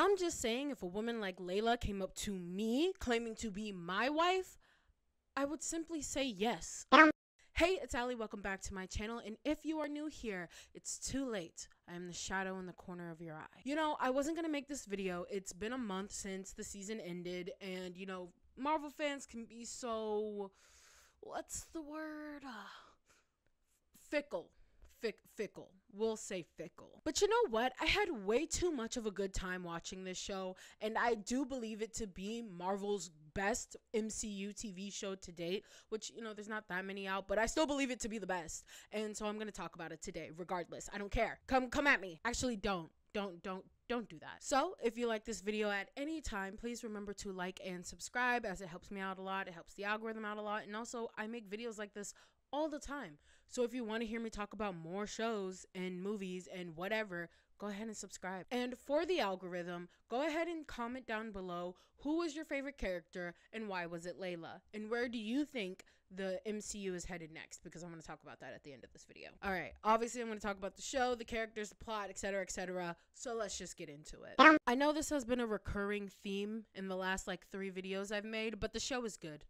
I'm just saying, if a woman like Layla came up to me claiming to be my wife, I would simply say yes. Hey, it's Allie. Welcome back to my channel. And if you are new here, it's too late. I am the shadow in the corner of your eye. You know, I wasn't going to make this video. It's been a month since the season ended. And, you know, Marvel fans can be so, what's the word? Fickle. Fickle. We'll say fickle. But you know what? I had way too much of a good time watching this show, and I do believe it to be Marvel's best MCU TV show to date, which, you know, there's not that many out, but I still believe it to be the best. And so I'm going to talk about it today, regardless. I don't care. Come at me. Actually, don't do that. So if you like this video at any time, please remember to like and subscribe, as it helps me out a lot. It helps the algorithm out a lot. And also, I make videos like this all the time. So if you want to hear me talk about more shows and movies and whatever, go ahead and subscribe. And for the algorithm, go ahead and comment down below who was your favorite character and why was it Layla? And where do you think the MCU is headed next? Because I'm going to talk about that at the end of this video. All right, obviously I'm going to talk about the show, the characters, the plot, etc., etc. So let's just get into it. I know this has been a recurring theme in the last like 3 videos I've made, but the show is good.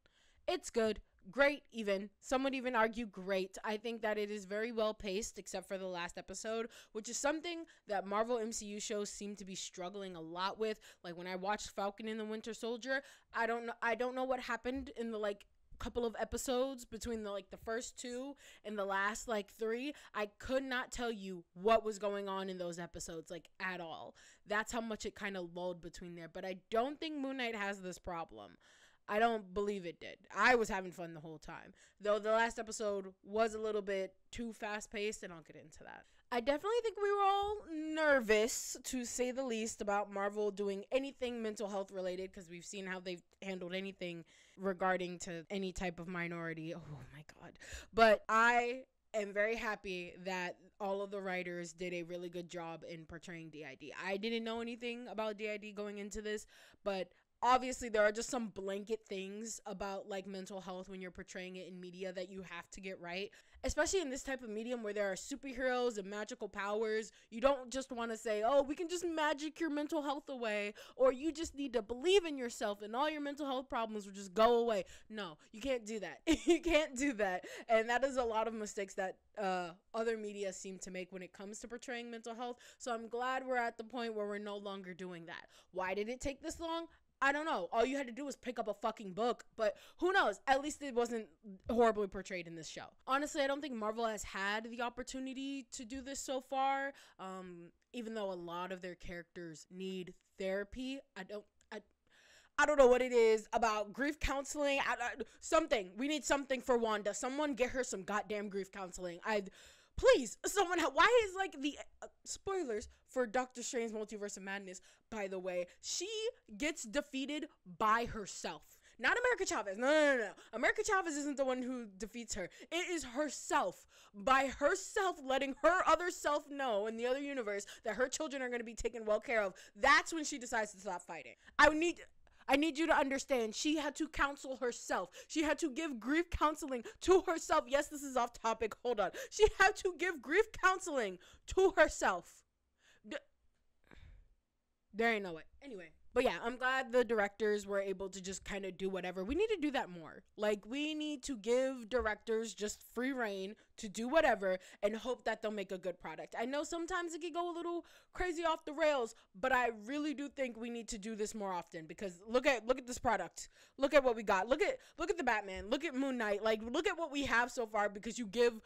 It's good. Great, even. Some would even argue great. I think that it is very well paced, except for the last episode, which is something that Marvel MCU shows seem to be struggling a lot with. Like when I watched Falcon and the Winter Soldier, I don't know what happened in the like couple of episodes between the first 2 and the last 3. I could not tell you what was going on in those episodes at all. That's how much it kind of lulled between there. But I don't think Moon Knight has this problem. I don't believe it did. I was having fun the whole time. Though the last episode was a little bit too fast-paced, and I'll get into that. I definitely think we were all nervous, to say the least, about Marvel doing anything mental health related, because we've seen how they've handled anything regarding to any type of minority. Oh my God. But I am very happy that all of the writers did a really good job in portraying DID. I didn't know anything about DID going into this, but obviously, there are just some blanket things about mental health when you're portraying it in media that you have to get right. Especially in this type of medium where there are superheroes and magical powers. You don't just want to say, oh, we can just magic your mental health away, or you just need to believe in yourself and all your mental health problems will just go away. No, you can't do that. You can't do that. And that is a lot of mistakes that other media seem to make when it comes to portraying mental health. So I'm glad we're at the point where we're no longer doing that. Why did it take this long? I don't know. All you had to do was pick up a fucking book, but who knows? At least it wasn't horribly portrayed in this show. Honestly, I don't think Marvel has had the opportunity to do this so far. Even though a lot of their characters need therapy, I don't know what it is about grief counseling. Something. We need something for Wanda. Someone get her some goddamn grief counseling. Please, someone help. Why is the spoilers for Doctor Strange Multiverse of Madness, by the way, she gets defeated by herself. Not America Chavez. No. America Chavez isn't the one who defeats her. It is herself. By herself letting her other self know in the other universe that her children are going to be taken well care of. That's when she decides to stop fighting. I need you to understand, she had to counsel herself. She had to give grief counseling to herself. Yes, this is off topic. Hold on. She had to give grief counseling to herself. There ain't no way. Anyway. But yeah, I'm glad the directors were able to just kind of do whatever. We need to do that more. We need to give directors just free reign to do whatever and hope that they'll make a good product. I know sometimes it can go a little crazy off the rails, but I really do think we need to do this more often, because look at this product. Look at what we got. Look at the Batman. Look at Moon Knight. Look at what we have so far, because you give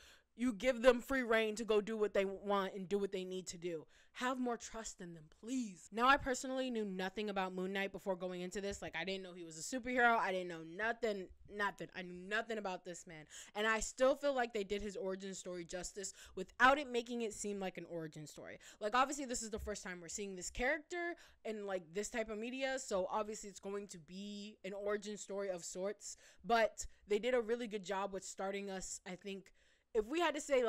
them free reign to go do what they want and do what they need to do. Have more trust in them, please. Now, I personally knew nothing about Moon Knight before going into this. I didn't know he was a superhero. I didn't know nothing. I knew nothing about this man. And I still feel like they did his origin story justice without it making it seem like an origin story. Obviously, this is the first time we're seeing this character in, this type of media. So, obviously, it's going to be an origin story of sorts. But they did a really good job with starting us, I think. If we had to say,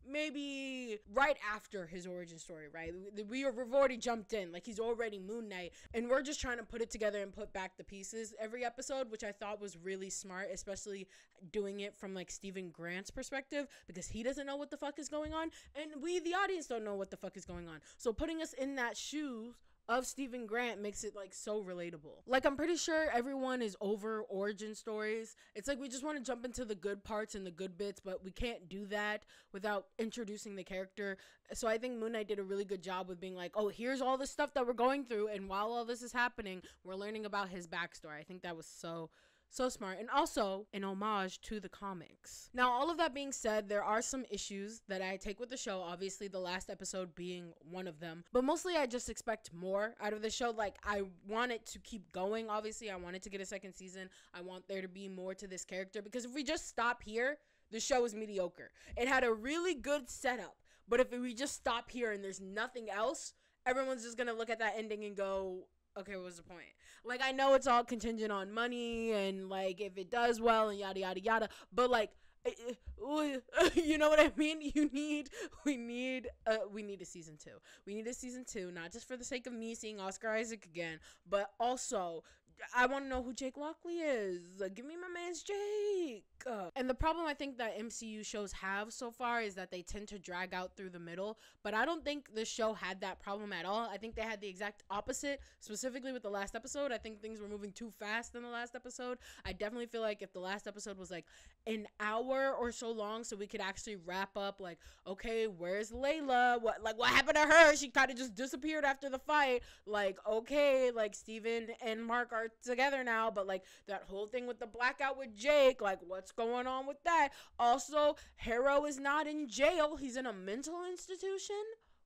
maybe right after his origin story, right? We've already jumped in. He's already Moon Knight. And we're just trying to put it together and put back the pieces every episode, which I thought was really smart, especially doing it from, Stephen Grant's perspective, because he doesn't know what the fuck is going on. And we, the audience, don't know what the fuck is going on. So putting us in that shoes of Stephen Grant makes it like so relatable. Like, I'm pretty sure everyone is over origin stories. It's like we just want to jump into the good parts and the good bits, but we can't do that without introducing the character. So I think Moon Knight did a really good job with being like, oh, here's all the stuff that we're going through, and while all this is happening, we're learning about his backstory. I think that was so smart, and also an homage to the comics. Now, all of that being said, there are some issues that I take with the show, obviously the last episode being one of them, but mostly I just expect more out of the show. Like, I want it to keep going. Obviously, I want it to get a second season. I want there to be more to this character, because if we just stop here, the show is mediocre. It had a really good setup, but if we just stop here and there's nothing else, everyone's just gonna look at that ending and go, okay, what was the point? Like, I know it's all contingent on money and, like, if it does well and yada, yada, yada. But, like, you know what I mean? We need a season 2. We need a season 2, not just for the sake of me seeing Oscar Isaac again, but also I want to know who Jake Lockley is. Give me my man's Jake. And the problem I think that MCU shows have so far is that they tend to drag out through the middle. But I don't think this show had that problem at all. I think they had the exact opposite, specifically with the last episode. I think things were moving too fast in the last episode. I definitely feel like if the last episode was like an hour or so long, so we could actually wrap up, like, okay, where's Layla? What happened to her? She kind of just disappeared after the fight. Like, okay, like, Steven and Mark are together now, but like that whole thing with the blackout with Jake, like, what's going on with that? Also, Harrow is not in jail. He's in a mental institution.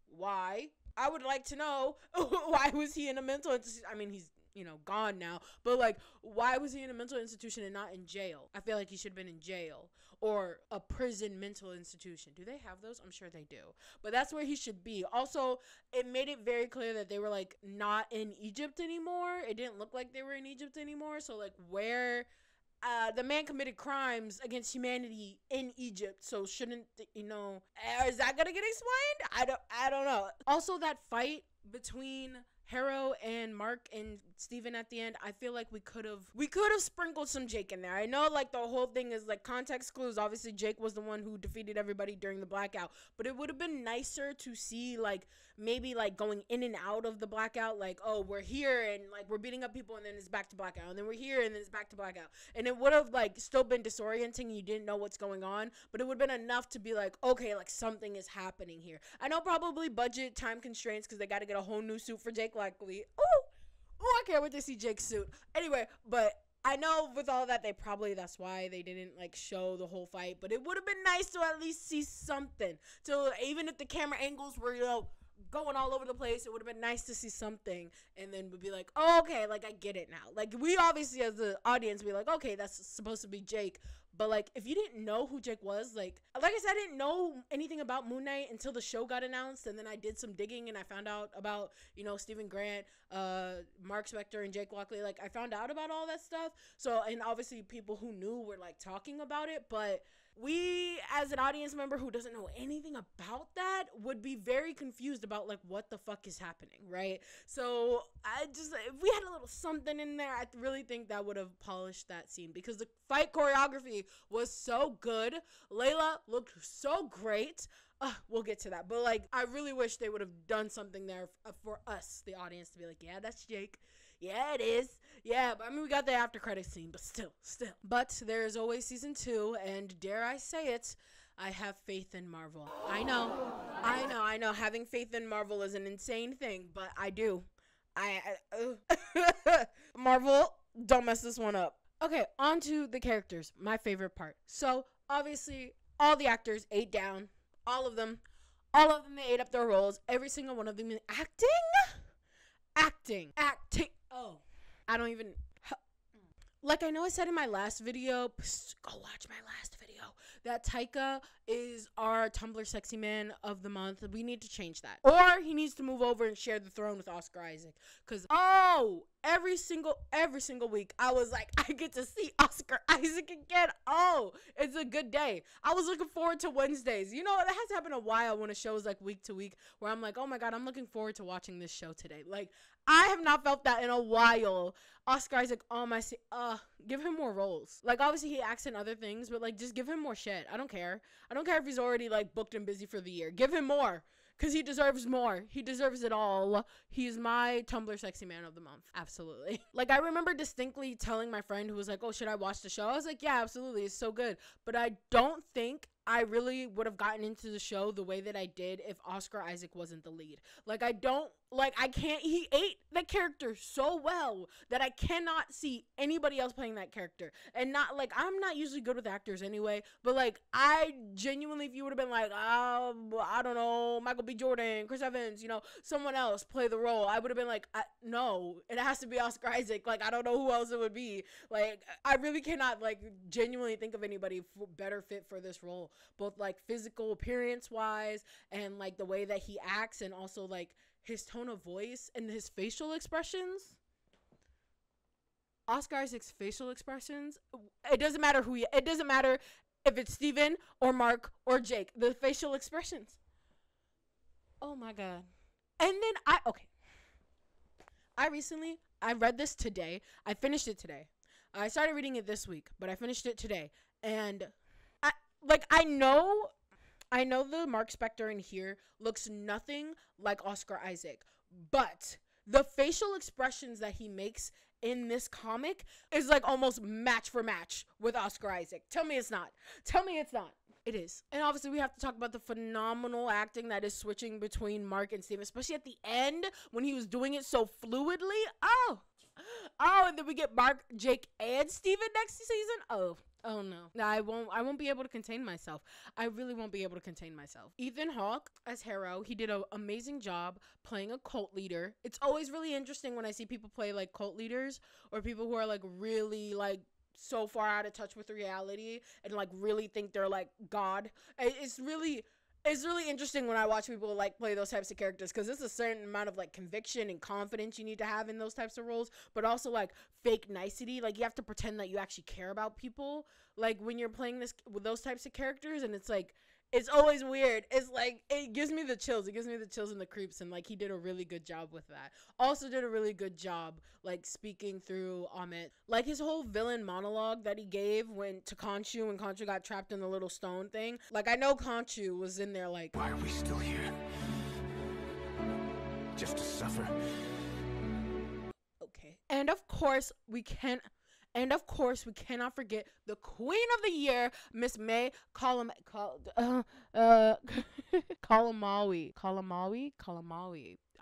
Why? I would like to know why was he in a mental institution? I mean, he's, you know, gone now, but like, why was he in a mental institution and not in jail? I feel like he should have been in jail or a prison mental institution. Do they have those? I'm sure they do, but that's where he should be. Also, it made it very clear that they were like not in Egypt anymore. It didn't look like they were in Egypt anymore. So like, where the man committed crimes against humanity in Egypt, so shouldn't, you know, is that gonna get explained? I don't know. Also, that fight between Harrow and Mark and Steven at the end, I feel like we could have sprinkled some Jake in there. I know, like, the whole thing is like context clues. Obviously, Jake was the one who defeated everybody during the blackout, but it would have been nicer to see, like, maybe like going in and out of the blackout, like, oh, we're here and like we're beating up people and then it's back to blackout, and then we're here and then it's back to blackout, and it would have like still been disorienting and you didn't know what's going on, but it would have been enough to be like, okay, like something is happening here. I know probably budget, time constraints, because they got to get a whole new suit for Jake Lockley. Oh, I can't wait to see Jake's suit. Anyway, but I know with all that, that's why they didn't like show the whole fight, but it would have been nice to at least see something. So even if the camera angles were, you know, going all over the place, it would have been nice to see something, and then we'd be like, oh, okay, like, I get it now. Like, we obviously as the audience be like, okay, that's supposed to be Jake, but like, if you didn't know who Jake was, like I said, I didn't know anything about Moon Knight until the show got announced, and then I did some digging and I found out about, you know, Stephen Grant, Mark Spector, and Jake Lockley. Like, I found out about all that stuff, so, and obviously people who knew were like talking about it, but we, as an audience member who doesn't know anything about that, would be very confused about like what the fuck is happening, right? So I just, if we had a little something in there, I really think that would have polished that scene, because the fight choreography was so good. Layla looked so great. We'll get to that, but like, I really wish they would have done something there for us, the audience, to be like, yeah, that's Jake. Yeah, it is. Yeah, but I mean, we got the after credit scene, but still. But there is always season 2, and dare I say it, I have faith in Marvel. I know. Having faith in Marvel is an insane thing, but I do. Marvel, don't mess this one up. Okay, on to the characters. My favorite part. So, obviously, all the actors ate down. All of them, they ate up their roles. Every single one of them. Acting. Oh, I don't even, like, I know I said in my last video, go watch my last video, that Taika is our Tumblr sexy man of the month. We need to change that. Or he needs to move over and share the throne with Oscar Isaac. Because, every single week, I was like, I get to see Oscar Isaac again. Oh, it's a good day. I was looking forward to Wednesdays. You know, that has happened a while when a show is like week to week, where I'm like, oh my God, I'm looking forward to watching this show today. Like, I have not felt that in a while. Oscar Isaac, give him more roles. Like, obviously he acts in other things, but like, just give him more shit. I don't care if he's already like booked and busy for the year. Give him more. because he deserves more. He deserves it all. He's my Tumblr sexy man of the month. Absolutely. Like, I remember distinctly telling my friend who was like, oh, should I watch the show? I was like, yeah, absolutely. It's so good. But I don't think I really would have gotten into the show the way that I did if Oscar Isaac wasn't the lead. Like, he ate the character so well that I cannot see anybody else playing that character. And not, like, I'm not usually good with actors anyway, but, like, I genuinely, if you would have been like, I don't know, Michael B. Jordan, Chris Evans, you know, someone else play the role, I would have been like, no, it has to be Oscar Isaac. Like, I don't know who else it would be. Like, I really cannot, like, genuinely think of anybody better fit for this role, both, like, physical appearance wise and, like, the way that he acts, and also, like, his tone of voice and his facial expressions. Oscar Isaac's facial expressions, it doesn't matter it doesn't matter if it's Steven or Mark or Jake, the facial expressions. Oh my God. And then I read this today. I finished it today. I started reading it this week, but I finished it today. And I know the Mark Spector in here looks nothing like Oscar Isaac, but the facial expressions that he makes in this comic is like almost match for match with Oscar Isaac. Tell me it's not. Tell me it's not. It is. And obviously we have to talk about the phenomenal acting that is switching between Mark and Steven, especially at the end when he was doing it so fluidly. Oh, and then we get Mark, Jake, and Steven next season. Oh no. I won't be able to contain myself. I really won't be able to contain myself. Ethan Hawke as Harrow, he did an amazing job playing a cult leader. It's always really interesting when I see people play like cult leaders or people who are like really like so far out of touch with reality and like really think they're like God. It's really interesting when I watch people like play those types of characters, because there's a certain amount of like conviction and confidence you need to have in those types of roles, but also like fake nicety. Like, you have to pretend that you actually care about people, like when you're playing this with those types of characters, and it's like, it's always weird. It's like, it gives me the chills. It gives me the chills and the creeps, and like he did a really good job with that. Also did a really good job like speaking through Amit. Like his whole villain monologue that he gave when Khonshu got trapped in the little stone thing. Like, I know Khonshu was in there like, why are we still here? Just to suffer? Okay. And of course we cannot forget the Queen of the Year, Miss May Kalamawi.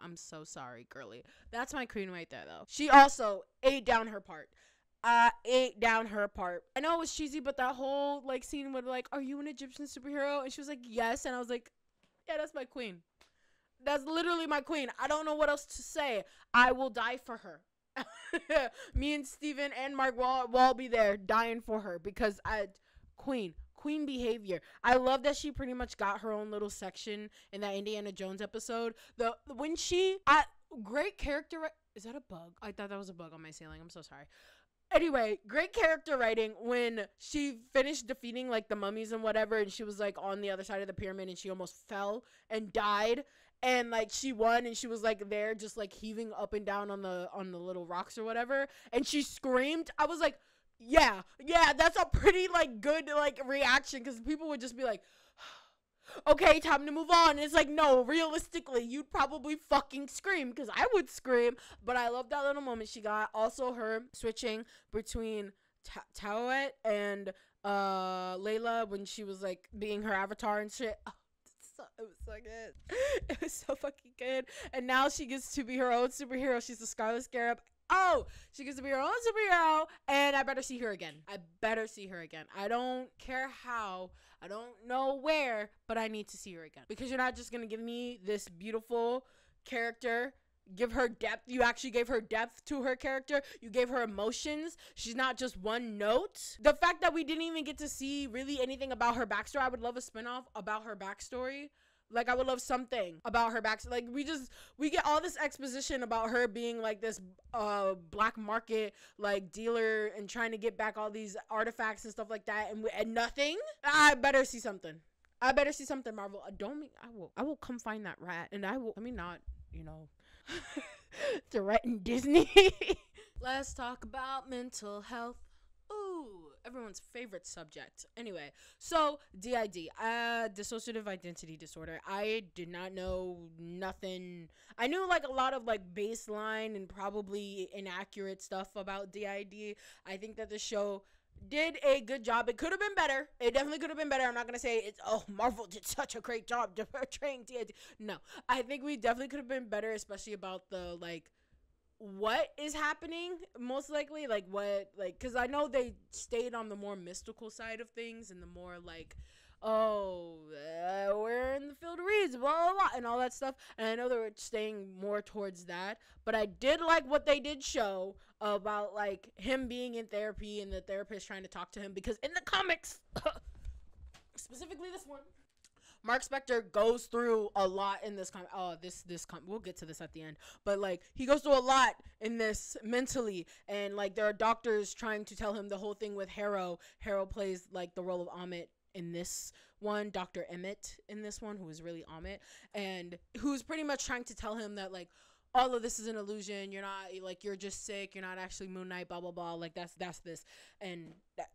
I'm so sorry, girly. That's my queen right there, though. She also ate down her part. I know it was cheesy, but that whole like scene with like, are you an Egyptian superhero? And she was like, yes. And I was like, yeah, that's my queen. That's literally my queen. I don't know what else to say. I will die for her. Me and Steven and Mark will all be there dying for her, because queen behavior. I love that she pretty much got her own little section in that Indiana Jones episode. Great character. Is that a bug? I thought that was a bug on my ceiling. I'm so sorry. Anyway, great character writing when she finished defeating like the mummies and whatever, and she was like on the other side of the pyramid and she almost fell and died. And like she won, and she was like there just like heaving up and down on the little rocks or whatever, and she screamed. I was like, yeah, that's a pretty like good like reaction, because people would just be like, okay, time to move on. And it's like, no, realistically, you'd probably fucking scream, because I would scream. But I love that little moment she got. Also her switching between Tawet and Layla when she was like being her avatar and shit. It was so good. It was so fucking good. And now she gets to be her own superhero. She's the Scarlet Scarab. Oh, she gets to be her own superhero, and I better see her again. I don't care how. I don't know where, but I need to see her again. Because you're not just going to give me this beautiful character, give her depth. You actually gave her depth to her character. You gave her emotions. She's not just one note. The fact that we didn't even get to see really anything about her backstory. I would love a spinoff about her backstory. Like, I would love something about her backstory. Like, we get all this exposition about her being like this black market like dealer and trying to get back all these artifacts and stuff like that, and nothing. I better see something, Marvel. I will come find that rat, and I mean, not, you know, threaten Disney. Let's talk about mental health. Ooh, everyone's favorite subject. Anyway, so DID, dissociative identity disorder. I did not know nothing. I knew like a lot of like baseline and probably inaccurate stuff about DID. I think that the show did a good job. It could have been better. It definitely could have been better. I'm not gonna say it's, oh, Marvel did such a great job portraying DID. No, I think we definitely could have been better, especially about the like what is happening, most likely, like what, like, because I know they stayed on the more mystical side of things and the more like, oh, we're in the field of reeds, blah, blah, blah, and all that stuff. And I know they were staying more towards that, but I did like what they did show about like him being in therapy and the therapist trying to talk to him, because in the comics, specifically this one, Mark Spector goes through a lot in this comic. Oh, we'll get to this at the end. But like he goes through a lot in this mentally, and like there are doctors trying to tell him the whole thing with Harrow. Harrow plays like the role of Amit in this one, Dr. Emmett in this one, who is really Amit, and who's pretty much trying to tell him that like all of this is an illusion. You're not, like, you're just sick. You're not actually Moon Knight. Blah blah blah. Like that's this and that.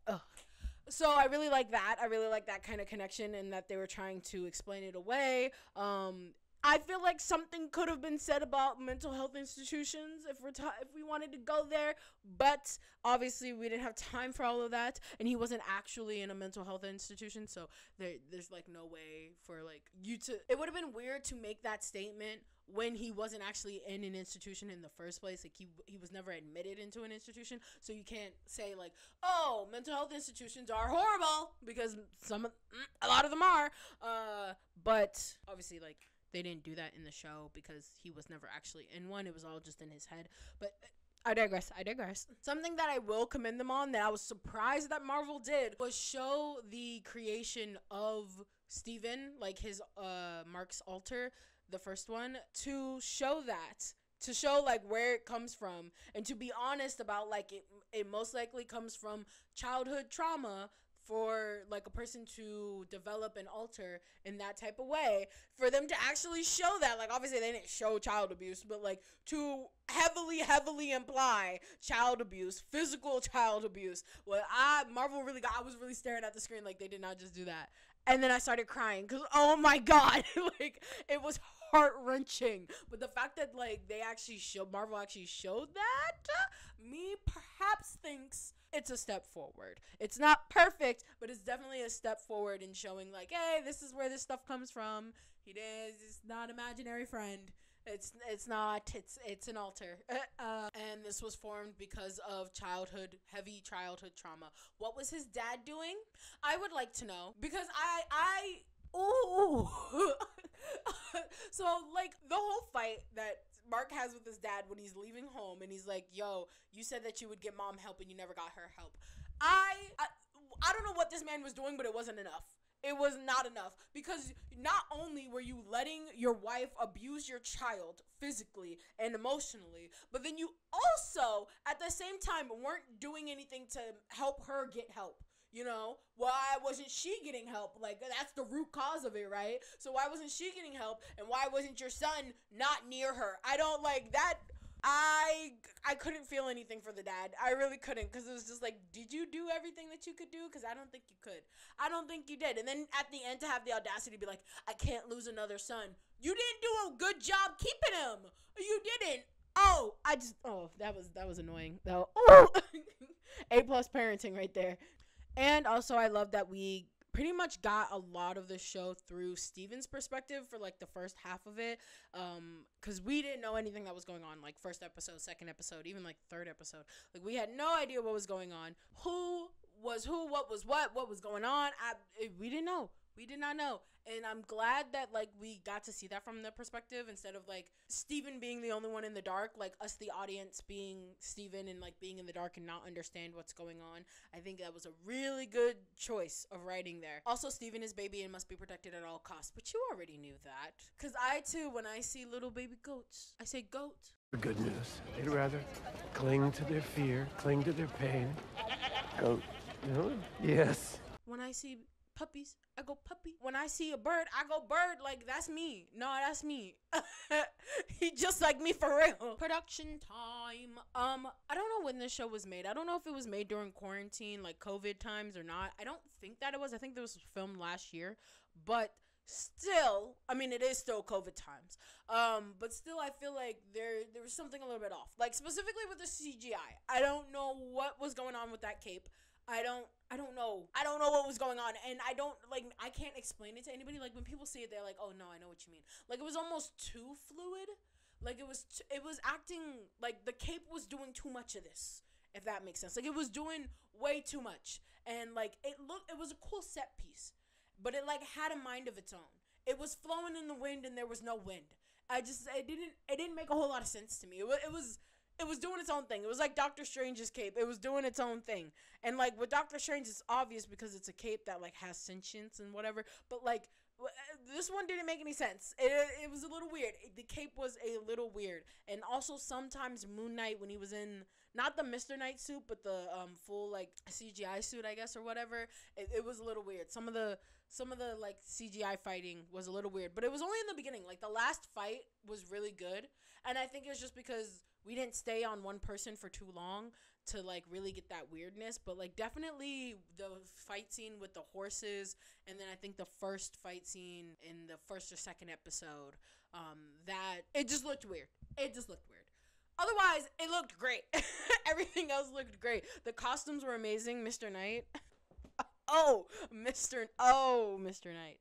So I really like that. I really like that kind of connection, and that they were trying to explain it away. I feel like something could have been said about mental health institutions if we wanted to go there, but obviously we didn't have time for all of that, and he wasn't actually in a mental health institution, so there's like no way for like you to. It would have been weird to make that statement when he wasn't actually in an institution in the first place. Like he was never admitted into an institution, so you can't say like, oh, mental health institutions are horrible, because a lot of them are, but obviously like they didn't do that in the show because he was never actually in one. It was all just in his head. But I digress. Something that I will commend them on that I was surprised that Marvel did was show the creation of Steven, like his Mark's alter, the first one, to show like where it comes from, and to be honest about like it most likely comes from childhood trauma for like a person to develop an alter in that type of way, for them to actually show that. Like obviously they didn't show child abuse, but like to heavily imply child abuse, physical child abuse. Well, I was really staring at the screen like they did not just do that. And then I started crying because, oh my God, like it was heart-wrenching. But the fact that like Marvel actually showed that, me perhaps thinks it's a step forward. It's not perfect, but it's definitely a step forward in showing like, hey, this is where this stuff comes from. It's not imaginary friend. It's an alter. And this was formed because of heavy childhood trauma. What was his dad doing? I would like to know, because ooh. So like the whole fight that Mark has with his dad when he's leaving home, and he's like, yo, you said that you would get mom help and you never got her help. I don't know what this man was doing, but it wasn't enough. It was not enough, because not only were you letting your wife abuse your child physically and emotionally, but then you also at the same time weren't doing anything to help her get help. You know, why wasn't she getting help? Like, that's the root cause of it, right? So why wasn't she getting help? And why wasn't your son not near her? I don't like that. I couldn't feel anything for the dad. I really couldn't, because it was just like, did you do everything that you could do? Because I don't think you could. I don't think you did. And then at the end to have the audacity to be like, I can't lose another son. You didn't do a good job keeping him. You didn't. That was annoying. Though. A+ parenting right there. And also I love that we pretty much got a lot of the show through Steven's perspective for like the first half of it, because we didn't know anything that was going on, like first episode, second episode, even like third episode. Like we had no idea what was going on, who was who, what was going on. We didn't know. We did not know. And I'm glad that like we got to see that from the perspective, instead of like Steven being the only one in the dark, like us the audience being Steven and like being in the dark and not understand what's going on. I think that was a really good choice of writing there. Also, Steven is baby and must be protected at all costs, but you already knew that. Because I too, when I see little baby goats, I say goat. Good news. They'd rather cling to their fear, cling to their pain. Goat. No? Yes. When I see puppies. I go puppy. When I see a bird, I go bird. Like, that's me. No, that's me. He just like me for real. Production time. I don't know when this show was made. I don't know if it was made during quarantine, like COVID times or not. I don't think that it was. I think this was filmed last year. But still, I mean, it is still COVID times. But still, I feel like there was something a little bit off. Like, specifically with the CGI. I don't know what was going on with that cape. I don't know. I don't know what was going on, and I can't explain it to anybody. Like, when people see it, they're like, "Oh no, I know what you mean." Like, it was almost too fluid. Like, it was acting like the cape was doing too much of this, if that makes sense. Like, it was doing way too much, and like it was a cool set piece, but it like had a mind of its own. It was flowing in the wind, and there was no wind. It didn't make a whole lot of sense to me. It was doing its own thing. It was like Doctor Strange's cape. It was doing its own thing. And, like, with Doctor Strange, it's obvious because it's a cape that, like, has sentience and whatever. But, like, this one didn't make any sense. It was a little weird. The cape was a little weird. And also, sometimes Moon Knight, when he was in, not the Mr. Knight suit, but the full, like, CGI suit, I guess, or whatever, it was a little weird. Some of the like, CGI fighting was a little weird. But it was only in the beginning. Like, the last fight was really good. And I think it was just because we didn't stay on one person for too long to, like, really get that weirdness. But, like, definitely the fight scene with the horses, and then I think the first fight scene in the first or second episode, that it just looked weird. Otherwise, it looked great. Everything else looked great. The costumes were amazing. Mr. Knight. Mr. Knight.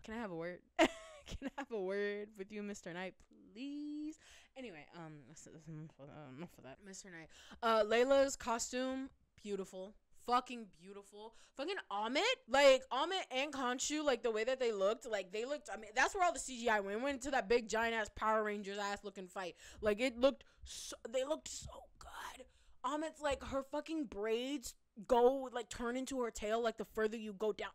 Can I have a word? Can I have a word with you, Mr. Knight, please? Anyway, enough of that. Mr. Knight. Layla's costume, beautiful. Fucking beautiful. Fucking Amit. Like, Amit and Khonshu, like, the way that they looked, I mean, that's where all the CGI went. Went into that big, giant-ass Power Rangers-ass looking fight. Like, they looked so good. Amit's, like, her fucking braids turn into her tail, like, the further you go down.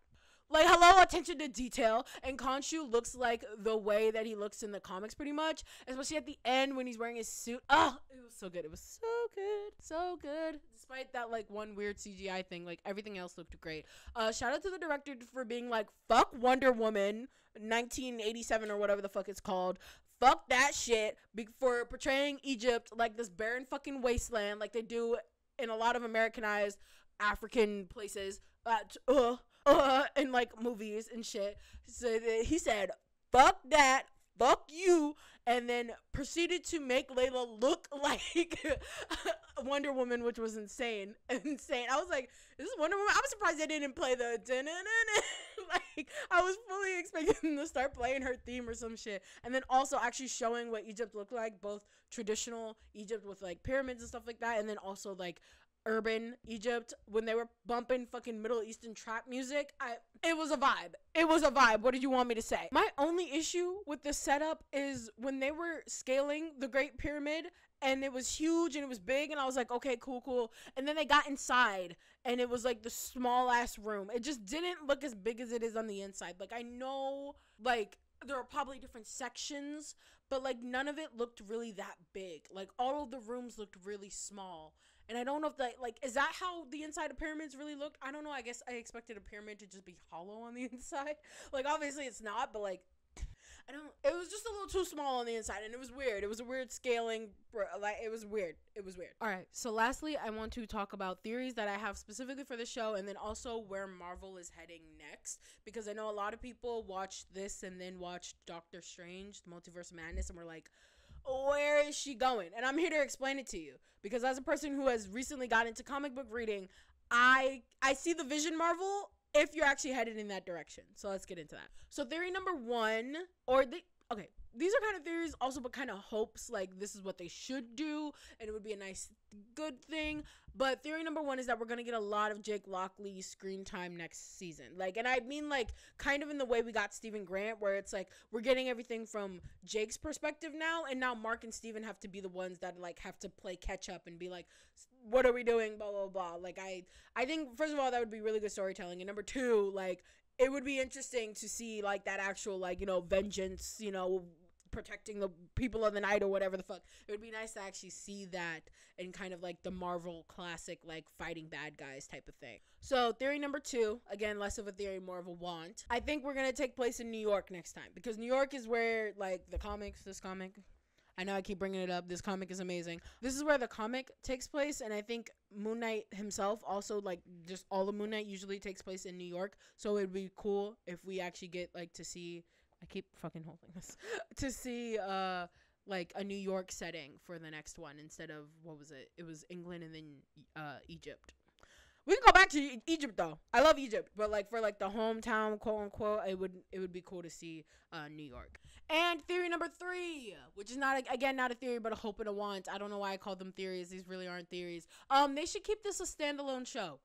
Like, hello, attention to detail. And Khonshu looks like the way that he looks in the comics, pretty much. Especially at the end when he's wearing his suit. Oh, it was so good. It was so good. So good. Despite that, like, one weird CGI thing, like, everything else looked great. Shout out to the director for being like, fuck Wonder Woman 1987 or whatever the fuck it's called. Fuck that shit. For portraying Egypt like this barren fucking wasteland like they do in a lot of Americanized African places. In like movies and shit. So he said, fuck that, fuck you, and then proceeded to make Layla look like Wonder Woman, which was insane. I was like, is this Wonder Woman? I'm surprised they didn't play the like, I was fully expecting them to start playing her theme or some shit. And then also actually showing what Egypt looked like, both traditional Egypt with like pyramids and stuff like that, and then also like urban Egypt when they were bumping fucking Middle Eastern trap music. It was a vibe. What did you want me to say? My only issue with the setup is when they were scaling the Great Pyramid and it was huge and it was big and I was like, okay, cool. And then they got inside and it was like the small ass room. It just didn't look as big as it is on the inside. Like, I know, like, there are probably different sections, but like none of it looked really that big. Like, all of the rooms looked really small. And I don't know if that, like, is that how the inside of pyramids really looked? I don't know. I guess I expected a pyramid to just be hollow on the inside. Like, obviously it's not, but like, it was just a little too small on the inside and it was weird. It was a weird scaling. Like, it was weird. All right. So lastly, I want to talk about theories that I have specifically for the show and then also where Marvel is heading next. Because I know a lot of people watched this and then watched Doctor Strange, the Multiverse of Madness, and were like, where is she going? And I'm here to explain it to you because as a person who has recently got into comic book reading, I see the vision, Marvel, if you're actually headed in that direction. So let's get into that. So theory number one, these are kind of theories also, but kind of hopes, like this is what they should do and it would be a nice good thing. But theory number one is that we're gonna get a lot of Jake Lockley screen time next season. Like, and I mean, like, kind of in the way we got Stephen Grant, where it's like we're getting everything from Jake's perspective now, and now Mark and Stephen have to be the ones that like have to play catch up and be like, what are we doing, blah blah blah. Like, I think first of all that would be really good storytelling, and number two, like, it would be interesting to see like that actual, like, you know, vengeance, you know, protecting the people of the night or whatever the fuck. It would be nice to actually see that in kind of like the Marvel classic, like fighting bad guys type of thing. So theory number 2, again, less of a theory, more of a want. I think we're going to take place in New York next time, because New York is where like this comic, I know I keep bringing it up. This comic is amazing. This is where the comic takes place, and I think Moon Knight himself also, like, just all of Moon Knight usually takes place in New York. So it would be cool if we actually get, like, to see, I keep fucking holding this, to see, like, a New York setting for the next one instead of, what was it? It was England and then Egypt. We can go back to Egypt, though. I love Egypt, but like for like the hometown, quote unquote, it would be cool to see New York. And theory number 3, which is not a theory, but a hope and a want. I don't know why I call them theories. These really aren't theories. They should keep this a standalone show.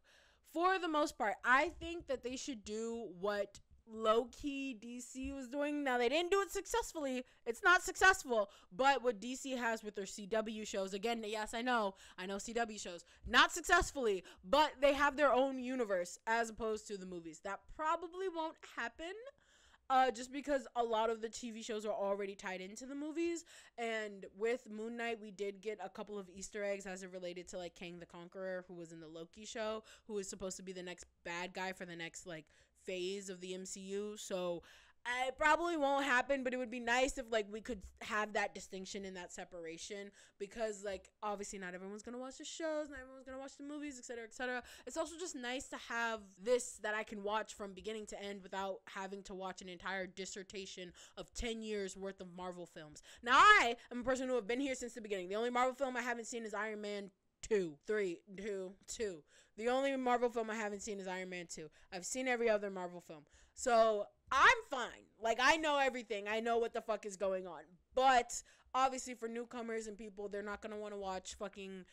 For the most part, I think that they should do what low-key DC was doing. Now, they didn't do it successfully. It's not successful. But what DC has with their CW shows, again, yes, I know CW shows, not successfully, but they have their own universe as opposed to the movies. That probably won't happen. Just because a lot of the TV shows are already tied into the movies. And with Moon Knight, we did get a couple of Easter eggs as it related to, like, Kang the Conqueror, who was in the Loki show, who is supposed to be the next bad guy for the next, like, phase of the MCU. So it probably won't happen, but it would be nice if, like, we could have that distinction and that separation, because, like, obviously not everyone's gonna watch the shows, not everyone's gonna watch the movies, etc., etc. It's also just nice to have this that I can watch from beginning to end without having to watch an entire dissertation of 10 years worth of Marvel films. Now, I am a person who have been here since the beginning. The only Marvel film I haven't seen is Iron Man 2. The only Marvel film I haven't seen is Iron Man 2. I've seen every other Marvel film. So I'm fine. Like, I know everything. I know what the fuck is going on. But obviously for newcomers and people, they're not going to want to watch fucking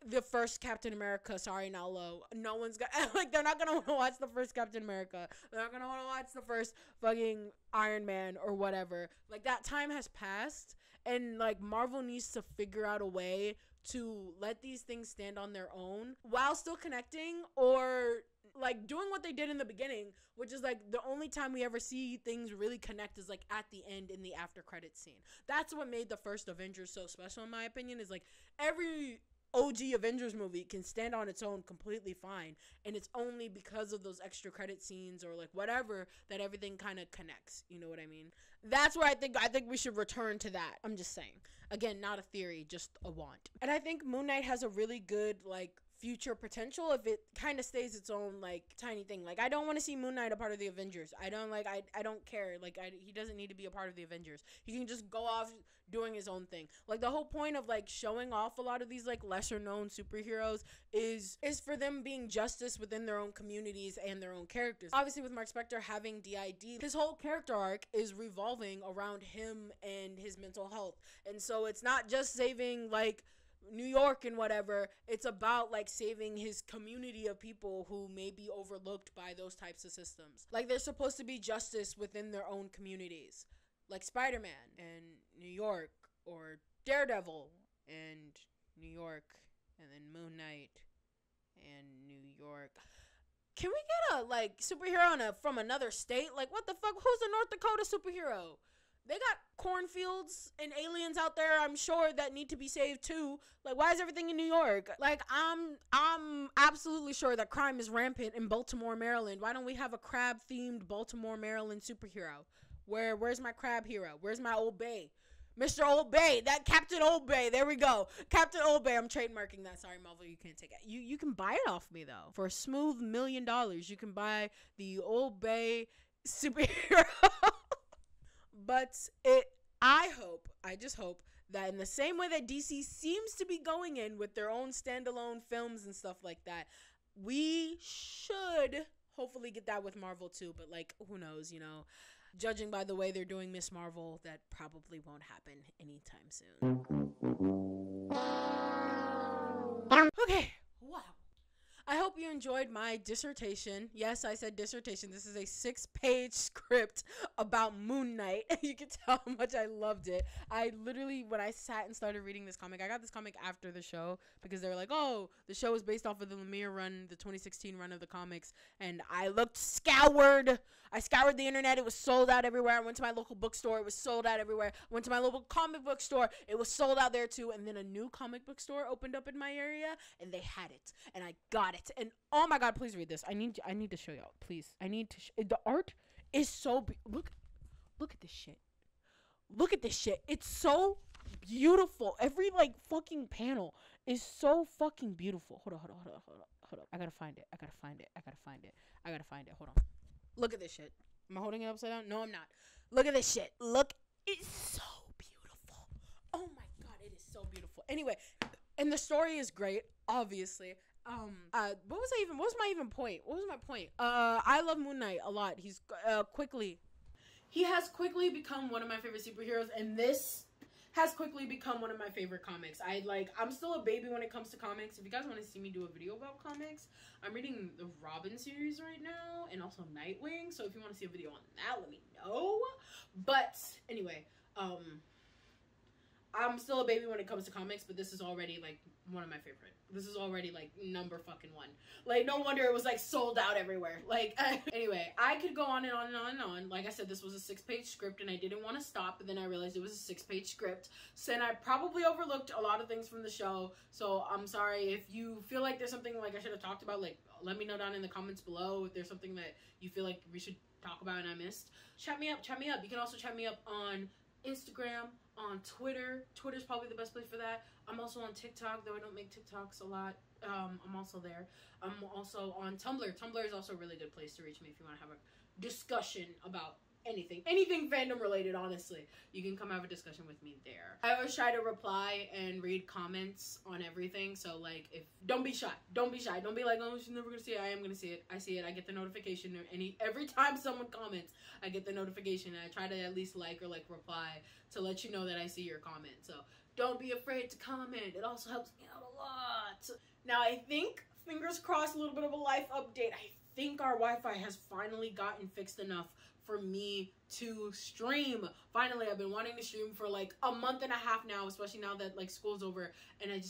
the first Captain America. Sorry, Nalo. No one's got, like, they're not going to want to watch the first Captain America. They're not going to want to watch the first fucking Iron Man or whatever. Like, that time has passed. And, like, Marvel needs to figure out a way to let these things stand on their own while still connecting, or like doing what they did in the beginning, which is like the only time we ever see things really connect is like at the end in the after credits scene. That's what made the first Avengers so special, in my opinion, is like every OG Avengers movie can stand on its own completely fine, and it's only because of those extra credit scenes or like whatever that everything kind of connects. You know what I mean? That's where I think we should return to that. I'm just saying. Again, not a theory, just a want. And I think Moon Knight has a really good, like, future potential if it kind of stays its own, like, tiny thing. Like, I don't want to see Moon Knight a part of the Avengers. I don't care. Like, he doesn't need to be a part of the Avengers. He can just go off doing his own thing. Like, the whole point of, like, showing off a lot of these, like, lesser-known superheroes is for them being justice within their own communities and their own characters. Obviously, with Mark Spector having DID, his whole character arc is revolving around him and his mental health. And so it's not just saving, like, New York and whatever. It's about, like, saving his community of people who may be overlooked by those types of systems. Like, there's supposed to be justice within their own communities. Like Spider-Man and New York, or Daredevil and New York, and then Moon Knight and New York. Can we get a, like, superhero from another state? Like, what the fuck? Who's the North Dakota superhero? They got cornfields and aliens out there, I'm sure, that need to be saved too. Like, why is everything in New York? Like, I'm absolutely sure that crime is rampant in Baltimore, Maryland. Why don't we have a crab-themed Baltimore, Maryland superhero? Where's my crab hero? Where's my Old Bay? Mr. Old Bay, that Captain Old Bay. There we go. Captain Old Bay. I'm trademarking that. Sorry, Marvel, you can't take it. You can buy it off me, though. For a smooth $1 million, you can buy the Old Bay superhero. But I just hope that in the same way that DC seems to be going in with their own standalone films and stuff like that, we should hopefully get that with Marvel too. But, like, who knows, you know? Judging by the way they're doing Miss Marvel, that probably won't happen anytime soon. Okay, wow. I hope hope you enjoyed my dissertation. Yes, I said dissertation. This is a 6-page script about Moon Knight. You can tell how much I loved it. I literally, when I sat and started reading this comic, I got this comic after the show because they were like, oh, the show is based off of the Lemire run, the 2016 run of the comics. And I looked scoured. I scoured the internet. It was sold out everywhere. I went to my local bookstore. It was sold out everywhere. I went to my local comic book store. It was sold out there too. And then a new comic book store opened up in my area and they had it. And I got it. And oh my God, please read this. I need to show y'all. Please. I need to the art is so look at this shit. Look at this shit. It's so beautiful. Every like fucking panel is so fucking beautiful. Hold on. I gotta find it. Hold on. Look at this shit. Am I holding it upside down? No, I'm not. Look at this shit. Look. It's so beautiful. Oh my God, it is so beautiful. Anyway, and the story is great, obviously. What was my point? I love Moon Knight a lot. He has quickly become one of my favorite superheroes, and this has quickly become one of my favorite comics. I'm still a baby when it comes to comics. If you guys want to see me do a video about comics, I'm reading the Robin series right now, and also Nightwing, so if you want to see a video on that, let me know. But anyway, I'm still a baby when it comes to comics, but this is already like one of my favorite. This is already like number fucking one. Like, no wonder it was like sold out everywhere. Like, anyway, I could go on and on and on and on. Like I said, this was a 6-page script and I didn't want to stop, but then I realized it was a 6-page script. So then I probably overlooked a lot of things from the show. So I'm sorry if you feel like there's something like I should have talked about. Like, let me know down in the comments below if there's something that you feel like we should talk about and I missed. Chat me up. You can also chat me up on Instagram, on Twitter. Twitter's probably the best place for that. I'm also on TikTok, though I don't make TikToks a lot. I'm also there. I'm also on Tumblr. Tumblr is also a really good place to reach me if you want to have a discussion about anything fandom related, honestly. You can come have a discussion with me there. I always try to reply and read comments on everything, so like, don't be shy. Don't be like, oh, she's never gonna see it. I am gonna see it. I see it. I get the notification every time someone comments. I get the notification and I try to at least like or reply to let you know that I see your comment. So don't be afraid to comment. It also helps me out a lot. Now I think, fingers crossed, a little bit of a life update. I think our Wi-Fi has finally gotten fixed enough for me to stream. Finally, I've been wanting to stream for like a month and a half now, especially now that like school's over, and I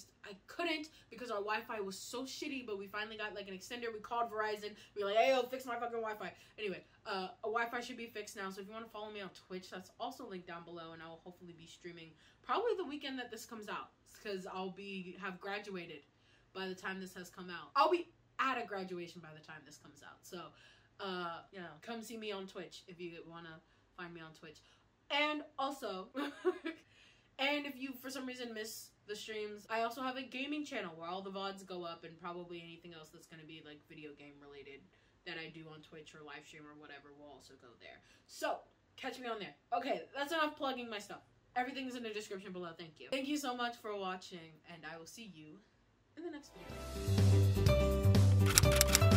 couldn't because our Wi-Fi was so shitty, but we finally got like an extender. We called Verizon. We were like, hey, yo, fix my fucking Wi-Fi. Anyway, a Wi-Fi should be fixed now, so if you want to follow me on Twitch, that's also linked down below, and I will hopefully be streaming probably the weekend that this comes out, because I'll have graduated by the time this has come out. I'll be at a graduation by the time this comes out, so yeah, come see me on Twitch if you want to find me on Twitch. And also, and if you for some reason miss the streams, I also have a gaming channel where all the VODs go up, and probably anything else that's going to be like video game related that I do on Twitch or live stream or whatever will also go there. So catch me on there. Okay, that's enough plugging my stuff. Everything is in the description below. Thank you. Thank you so much for watching, and I will see you in the next video.